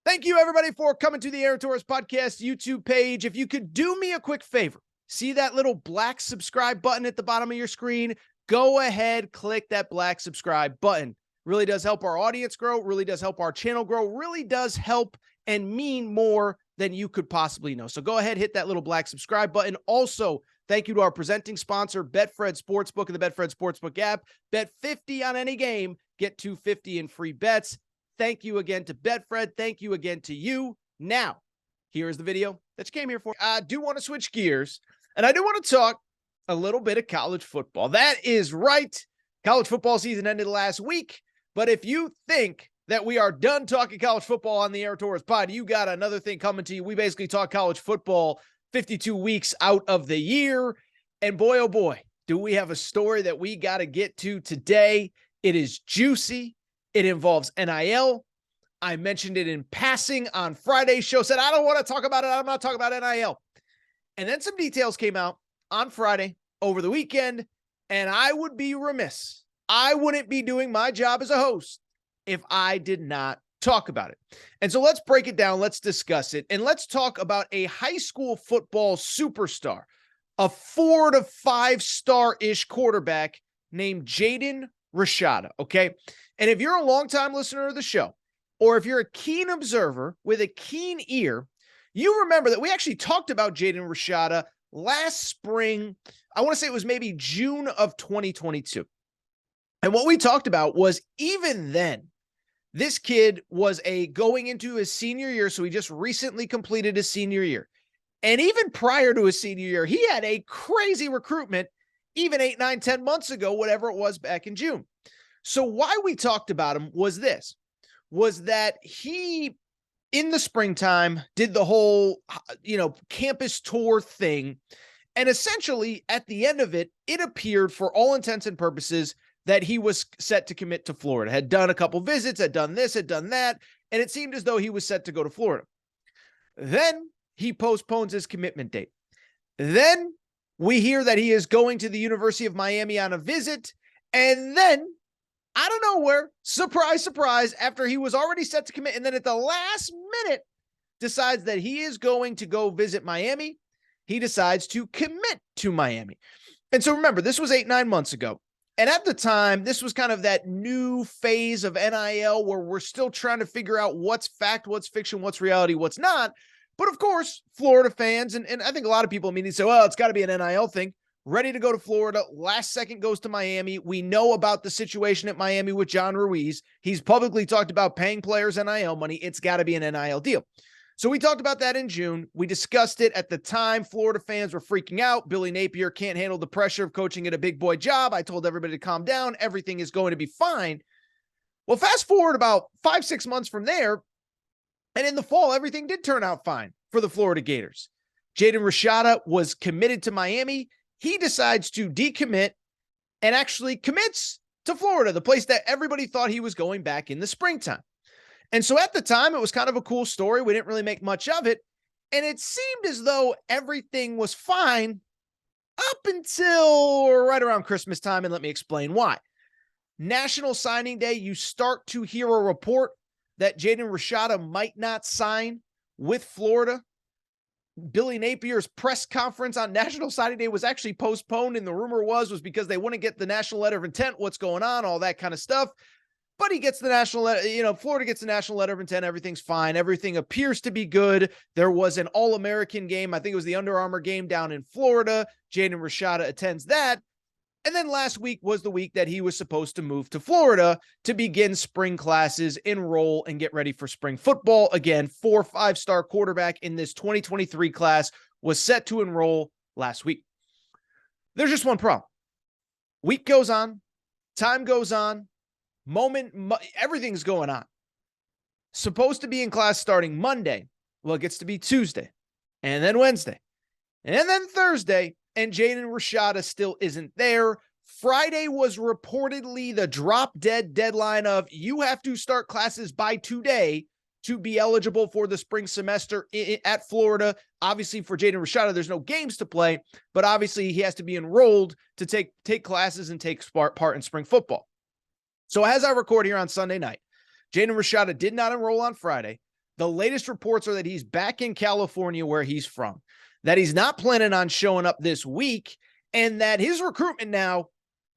Thank you, everybody, for coming to the Aaron Torres Podcast YouTube page. If you could do me a quick favor, see that little black subscribe button at the bottom of your screen? Go ahead, click that black subscribe button. Really does help our audience grow, really does help our channel grow, really does help and mean more than you could possibly know. So go ahead, hit that little black subscribe button. Also, thank you to our presenting sponsor, Betfred Sportsbook and the Betfred Sportsbook app. Bet 50 on any game, get $250 in free bets. Thank you again to Betfred. Thank you again to you. Now, here's the video that you came here for. I do want to switch gears, and I do want to talk a little bit of college football. That is right. College football season ended last week, but if you think that we are done talking college football on the Aaron Torres Pod, you got another thing coming to you. We basically talk college football 52 weeks out of the year, and boy, oh boy, do we have a story that we got to get to today. It is juicy. It involves NIL. I mentioned it in passing on Friday's show, said, I don't want to talk about it. I'm not talking about NIL. And then some details came out on Friday over the weekend, and I would be remiss. I wouldn't be doing my job as a host if I did not talk about it. And so let's break it down. Let's discuss it. And let's talk about a high school football superstar, a 4 to 5 star-ish quarterback named Jaden Rashada. Okay. And if you're a longtime listener of the show, or if you're a keen observer with a keen ear, you remember that we actually talked about Jaden Rashada last spring. I want to say it was maybe June of 2022. And what we talked about was even then, this kid was going into his senior year. So he just recently completed his senior year. And even prior to his senior year, he had a crazy recruitment, even 8, 9, 10 months ago, whatever it was back in June. So why we talked about him was that he, in the springtime, did the whole, campus tour thing. And essentially at the end of it, it appeared for all intents and purposes that he was set to commit to Florida, had done a couple visits, had done this, had done that. And it seemed as though he was set to go to Florida. Then he postpones his commitment date. Then we hear that he is going to the University of Miami on a visit. And then, out of nowhere, surprise, surprise, after he was already set to commit, and then at the last minute decides that he is going to go visit Miami, he decides to commit to Miami. And so remember, this was 8, 9 months ago. And at the time, this was kind of that new phase of NIL where we're still trying to figure out what's fact, what's fiction, what's reality, what's not. But of course, Florida fans, and I think a lot of people immediately say, well, it's got to be an NIL thing. Ready to go to Florida, last second goes to Miami. We know about the situation at Miami with John Ruiz. He's publicly talked about paying players NIL money. It's got to be an NIL deal. So we talked about that in June. We discussed it at the time. Florida fans were freaking out. Billy Napier can't handle the pressure of coaching at a big boy job. I told everybody to calm down. Everything is going to be fine. Well, fast forward about 5, 6 months from there, and in the fall, everything did turn out fine for the Florida Gators. Jaden Rashada was committed to Miami. He decides to decommit and actually commits to Florida, the place that everybody thought he was going back in the springtime. And so at the time, it was kind of a cool story. We didn't really make much of it. And it seemed as though everything was fine up until right around Christmas time. And let me explain why. National Signing Day, you start to hear a report that Jaden Rashada might not sign with Florida. Billy Napier's press conference on National Signing Day was actually postponed, and the rumor was because they wouldn't get the national letter of intent, what's going on, all that kind of stuff. But he gets the national letter, Florida gets the national letter of intent. Everything's fine. Everything appears to be good. There was an All-American game. I think it was the Under Armour game down in Florida. Jaden Rashada attends that. And then last week was the week that he was supposed to move to Florida to begin spring classes, enroll, and get ready for spring football. Again, 4 5-star quarterback in this 2023 class was set to enroll last week. There's just one problem. Week goes on, time goes on, everything's going on. Supposed to be in class starting Monday. Well, it gets to be Tuesday, and then Wednesday, and then Thursday. And Jaden Rashada still isn't there. Friday was reportedly the drop-dead deadline of you have to start classes by today to be eligible for the spring semester at Florida. Obviously, for Jaden Rashada, there's no games to play, but obviously he has to be enrolled to take classes and take part in spring football. So as I record here on Sunday night, Jaden Rashada did not enroll on Friday. The latest reports are that he's back in California where he's from, that he's not planning on showing up this week, and that his recruitment now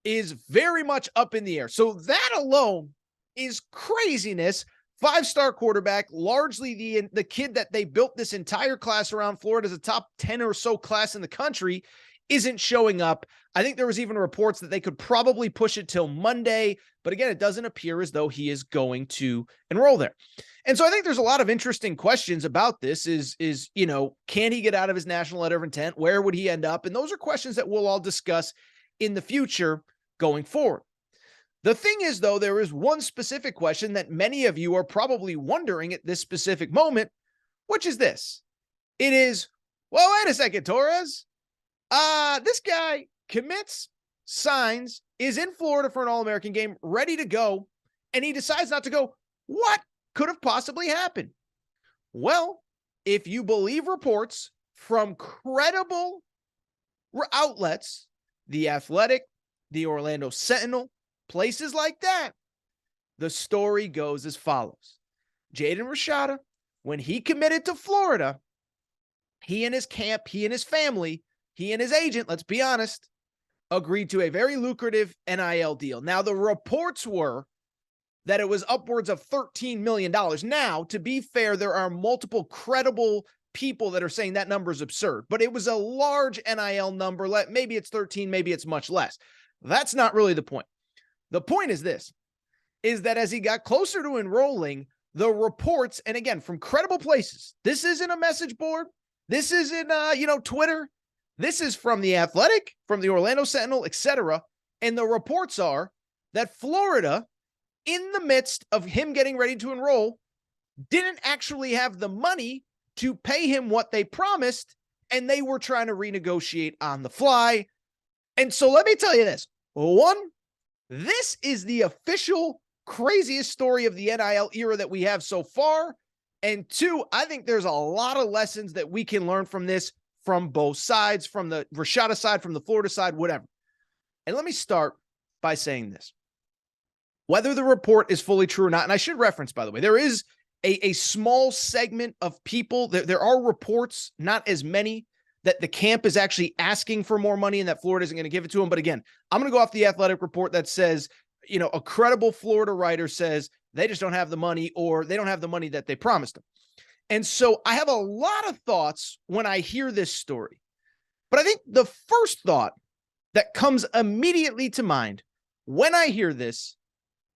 is very much up in the air. So that alone is craziness. 5-star quarterback, largely the kid that they built this entire class around. Florida's a top 10 or so class in the country, isn't showing up. I think there was even reports that they could probably push it till Monday. But again, it doesn't appear as though he is going to enroll there. And so I think there's a lot of interesting questions about this can he get out of his national letter of intent? Where would he end up? And those are questions that we'll all discuss in the future going forward. The thing is, though, there is one specific question that many of you are probably wondering at this specific moment, which is this. It is, well, wait a second, Torres. This guy commits, signs, is in Florida for an All-American game, ready to go, and he decides not to go. What could have possibly happened? Well, if you believe reports from credible outlets, The Athletic, the Orlando Sentinel, places like that, the story goes as follows. Jaden Rashada, when he committed to Florida, he and his camp, he and his family, he and his agent, let's be honest, agreed to a very lucrative NIL deal. Now, the reports were that it was upwards of $13 million. Now, to be fair, there are multiple credible people that are saying that number is absurd, but it was a large NIL number. Maybe it's 13, maybe it's much less. That's not really the point. The point is this, is that as he got closer to enrolling, the reports, and again, from credible places, this isn't a message board. This isn't, Twitter. This is from The Athletic, from the Orlando Sentinel, etc. And the reports are that Florida, in the midst of him getting ready to enroll, didn't actually have the money to pay him what they promised, and they were trying to renegotiate on the fly. And so let me tell you this. One, this is the official craziest story of the NIL era that we have so far. And two, I think there's a lot of lessons that we can learn from this, from both sides, from the Rashada side, from the Florida side, whatever. And let me start by saying this. Whether the report is fully true or not, and I should reference, by the way, there is a small segment of people, there are reports, not as many, that the camp is actually asking for more money and that Florida isn't going to give it to them. But again, I'm going to go off the Athletic report that says, a credible Florida writer says they just don't have the money, or they don't have the money that they promised them. And so I have a lot of thoughts when I hear this story. But I think the first thought that comes immediately to mind when I hear this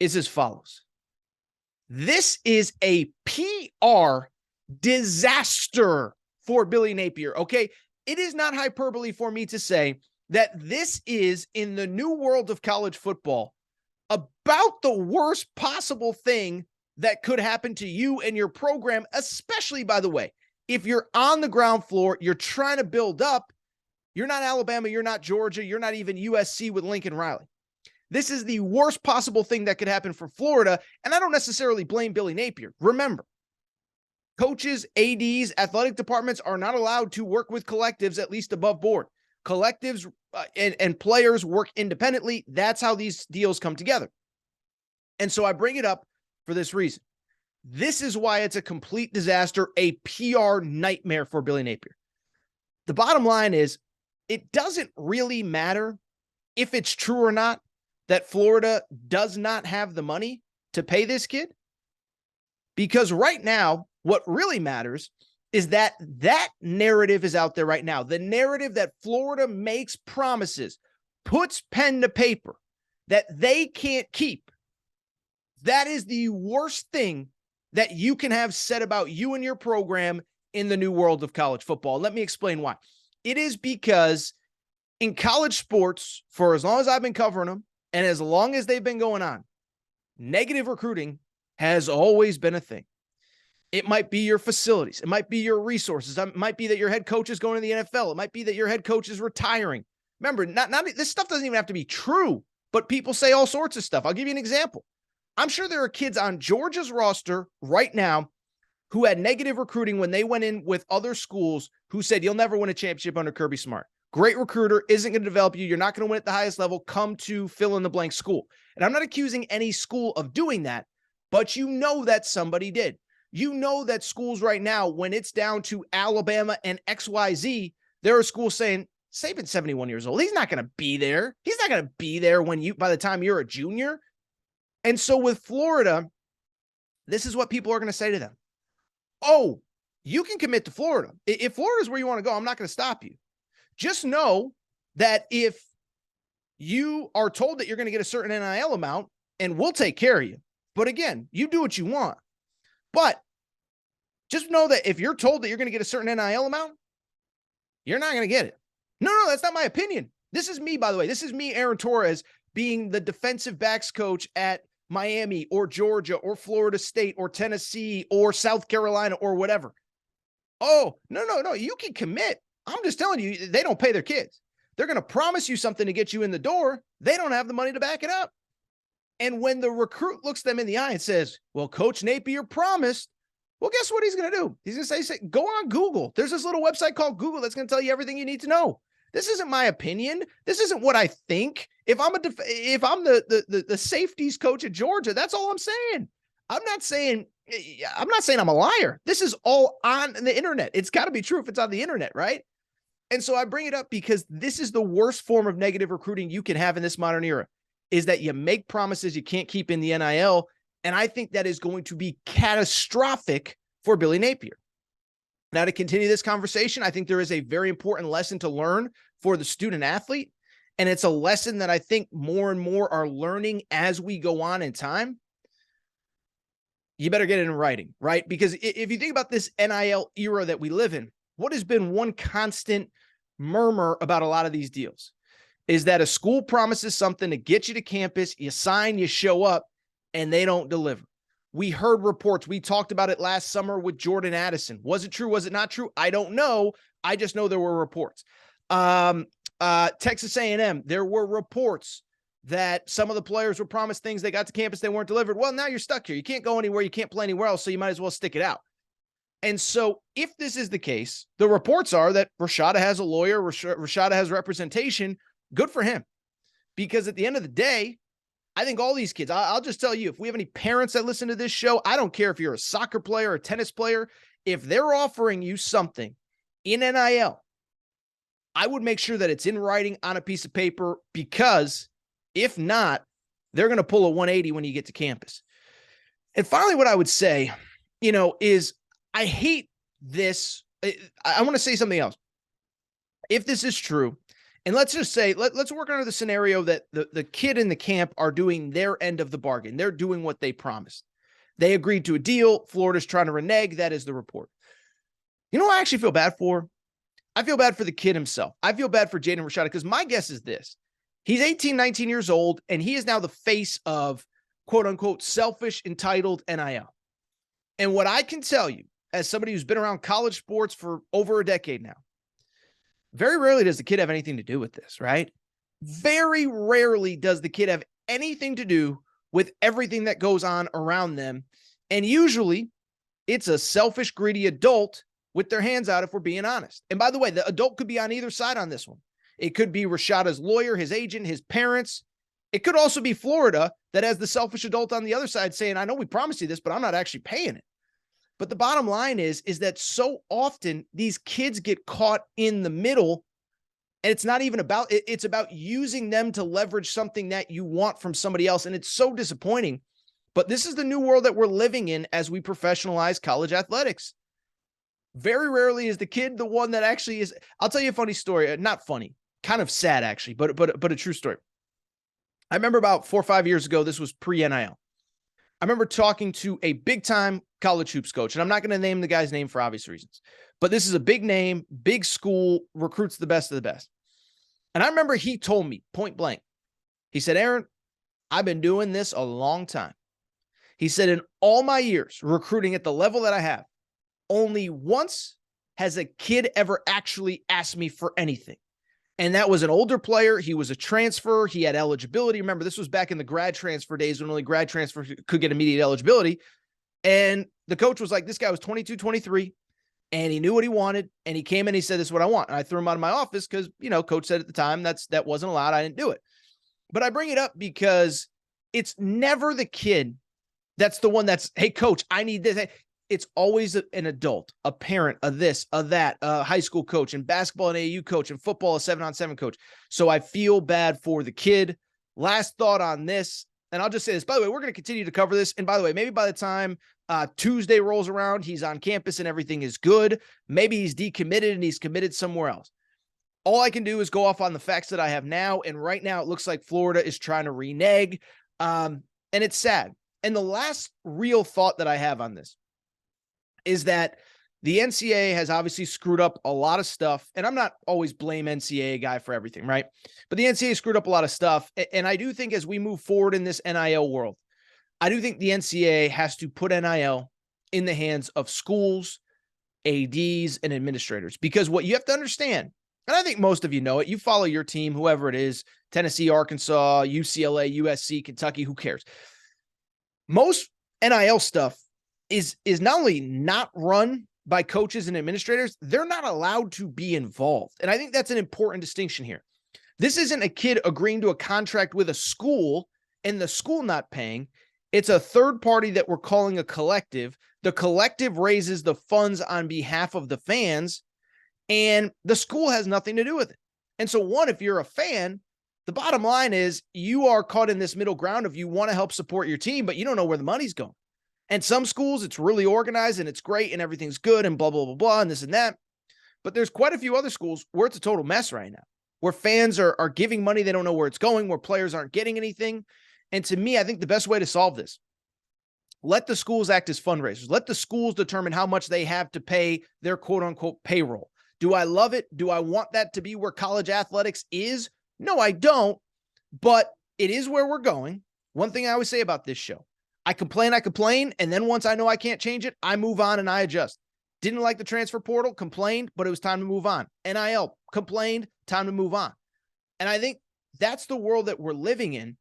is as follows. This is a PR disaster for Billy Napier, okay? It is not hyperbole for me to say that this is, in the new world of college football, about the worst possible thing that could happen to you and your program, especially, by the way, if you're on the ground floor, you're trying to build up, you're not Alabama, you're not Georgia, you're not even USC with Lincoln Riley. This is the worst possible thing that could happen for Florida, and I don't necessarily blame Billy Napier. Remember, coaches, ADs, athletic departments are not allowed to work with collectives, at least above board. Collectives and players work independently. That's how these deals come together. And so I bring it up for this reason. This is why it's a complete disaster, a PR nightmare for Billy Napier. The bottom line is, it doesn't really matter if it's true or not that Florida does not have the money to pay this kid. Because right now, what really matters is that narrative is out there right now. The narrative that Florida makes promises, puts pen to paper, that they can't keep. That is the worst thing that you can have said about you and your program in the new world of college football. Let me explain why. It is because in college sports, for as long as I've been covering them, and as long as they've been going on, negative recruiting has always been a thing. It might be your facilities. It might be your resources. It might be that your head coach is going to the NFL. It might be that your head coach is retiring. Remember, not this stuff doesn't even have to be true, but people say all sorts of stuff. I'll give you an example. I'm sure there are kids on Georgia's roster right now who had negative recruiting when they went in with other schools who said, you'll never win a championship under Kirby Smart. Great recruiter, isn't going to develop you. You're not going to win at the highest level. Come to fill in the blank school. And I'm not accusing any school of doing that, but you know that somebody did. You know that schools right now, when it's down to Alabama and XYZ, there are schools saying, Saban's 71 years old. He's not going to be there. He's not going to be there by the time you're a junior. And so with Florida, this is what people are going to say to them. Oh, you can commit to Florida. If Florida is where you want to go, I'm not going to stop you. Just know that if you are told that you're going to get a certain NIL amount, and we'll take care of you. But again, you do what you want. But just know that if you're told that you're going to get a certain NIL amount, you're not going to get it. No, that's not my opinion. This is me, by the way. This is me, Aaron Torres, being the defensive backs coach at Miami or Georgia or Florida State or Tennessee or South Carolina or whatever. Oh, no. You can commit. I'm just telling you, they don't pay their kids. They're going to promise you something to get you in the door. They don't have the money to back it up. And when the recruit looks them in the eye and says, well, Coach Napier promised, well, guess what he's going to do? He's going to say, go on Google. There's this little website called Google that's going to tell you everything you need to know. This isn't my opinion. This isn't what I think. If I'm the safeties coach at Georgia, that's all I'm saying. I'm not saying I'm a liar. This is all on the internet. It's got to be true if it's on the internet, right? And so I bring it up because this is the worst form of negative recruiting you can have in this modern era, is that you make promises you can't keep in the NIL. And I think that is going to be catastrophic for Billy Napier. Now, to continue this conversation, I think there is a very important lesson to learn for the student athlete. And it's a lesson that I think more and more are learning as we go on in time. You better get it in writing, right? Because if you think about this NIL era that we live in, what has been one constant murmur about a lot of these deals is that a school promises something to get you to campus, you sign, you show up, and they don't deliver. We heard reports. We talked about it last summer with Jordan Addison. Was it true? Was it not true? I don't know. I just know there were reports. Texas A&M, there were reports that some of the players were promised things. They got to campus, they weren't delivered. Well, now you're stuck here. You can't go anywhere. You can't play anywhere else, so you might as well stick it out. And so if this is the case, the reports are that Rashada has a lawyer, Rashada has representation. Good for him. Because at the end of the day, I think all these kids, I'll just tell you, if we have any parents that listen to this show, I don't care if you're a soccer player or a tennis player, if they're offering you something in NIL, I would make sure that it's in writing on a piece of paper, because if not, they're going to pull a 180 when you get to campus. And finally, what I would say, is I hate this. I want to say something else. If this is true, and let's just say, let's work under the scenario that the kid in the camp are doing their end of the bargain. They're doing what they promised. They agreed to a deal. Florida's trying to renege. That is the report. You know what I actually feel bad for? I feel bad for the kid himself. I feel bad for Jaden Rashada, because my guess is this. He's 18, 19 years old, and he is now the face of, quote unquote, selfish, entitled NIL. And what I can tell you, as somebody who's been around college sports for over a decade now, very rarely does the kid have anything to do with this, right? Very rarely does the kid have anything to do with everything that goes on around them. And usually it's a selfish, greedy adult with their hands out, if we're being honest. And by the way, the adult could be on either side on this one. It could be Rashada's lawyer, his agent, his parents. It could also be Florida that has the selfish adult on the other side saying, I know we promised you this, but I'm not actually paying it. But the bottom line is that so often these kids get caught in the middle, and it's not even about it. It's about using them to leverage something that you want from somebody else. And it's so disappointing, but this is the new world that we're living in as we professionalize college athletics. Very rarely is the kid the one that actually is. I'll tell you a funny story. Not funny, kind of sad actually, but a true story. I remember about 4 or 5 years ago, this was pre-NIL. I remember talking to a big-time college hoops coach, and I'm not going to name the guy's name for obvious reasons, but this is a big name, big school, recruits the best of the best. And I remember he told me point blank, he said, Aaron, I've been doing this a long time. He said, in all my years recruiting at the level that I have, only once has a kid ever actually asked me for anything. And that was an older player. He was a transfer. He had eligibility. Remember, this was back in the grad transfer days when only grad transfer could get immediate eligibility. And the coach was like, this guy was 22, 23, and he knew what he wanted. And he came in, he said, this is what I want. And I threw him out of my office because, coach said at the time that wasn't allowed. I didn't do it. But I bring it up because it's never the kid that's the one that's, hey, coach, I need this. it's always an adult, a parent, a this, a that, a high school coach, and basketball an AAU coach, and football a 7-on-7 coach. So I feel bad for the kid. Last thought on this, and I'll just say this, by the way, we're going to continue to cover this. And by the way, maybe by the time Tuesday rolls around, he's on campus and everything is good. Maybe he's decommitted and he's committed somewhere else. All I can do is go off on the facts that I have now. And right now it looks like Florida is trying to renege. And it's sad. And the last real thought that I have on this is that the NCAA has obviously screwed up a lot of stuff. And I'm not always blame NCAA guy for everything, right? But the NCAA screwed up a lot of stuff. And I do think as we move forward in this NIL world, I do think the NCAA has to put NIL in the hands of schools, ADs, and administrators. Because what you have to understand, and I think most of you know it, you follow your team, whoever it is, Tennessee, Arkansas, UCLA, USC, Kentucky, who cares? Most NIL stuff is not only not run by coaches and administrators, they're not allowed to be involved. And I think that's an important distinction here. This isn't a kid agreeing to a contract with a school and the school not paying. It's a third party that we're calling a collective. The collective raises the funds on behalf of the fans, and the school has nothing to do with it. And so one, if you're a fan, the bottom line is you are caught in this middle ground of you want to help support your team, but you don't know where the money's going. And some schools, it's really organized and it's great and everything's good and blah, blah, blah, blah, and this and that. But there's quite a few other schools where it's a total mess right now, where fans are giving money, they don't know where it's going, where players aren't getting anything. And to me, I think the best way to solve this, let the schools act as fundraisers. Let the schools determine how much they have to pay their quote unquote payroll. Do I love it? Do I want that to be where college athletics is? No, I don't, but it is where we're going. One thing I always say about this show, I complain, and then once I know I can't change it, I move on and I adjust. Didn't like the transfer portal, complained, but it was time to move on. NIL, complained, time to move on. And I think that's the world that we're living in.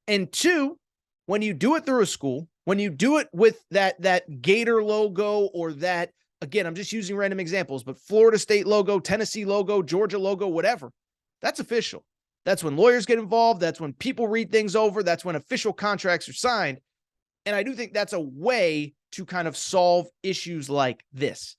And two, when you do it through a school, when you do it with that Gator logo or that, again, I'm just using random examples, but Florida State logo, Tennessee logo, Georgia logo, whatever, that's official. That's when lawyers get involved. That's when people read things over. That's when official contracts are signed. And I do think that's a way to kind of solve issues like this.